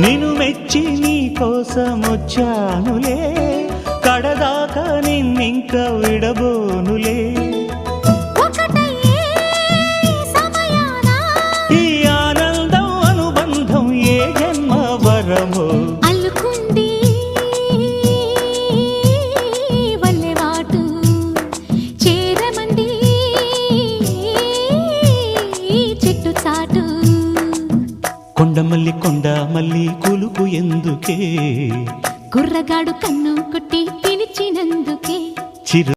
నిన్ను మెచ్చి నీ కోసం వచ్చానులే, కడదాకా నిన్నింక విడబోనులే. ఈ ఆనందం అనుబంధం ఏ జన్మ వరమో అల్లుకుంది వల్లెవాటు చేరమంది చెట్టు చాటు. కొండమల్లి కొండమల్లి కులుకు ఎందుకే, కుర్రగాడు కన్ను కొట్టి పిలిచినందుకే. చిరు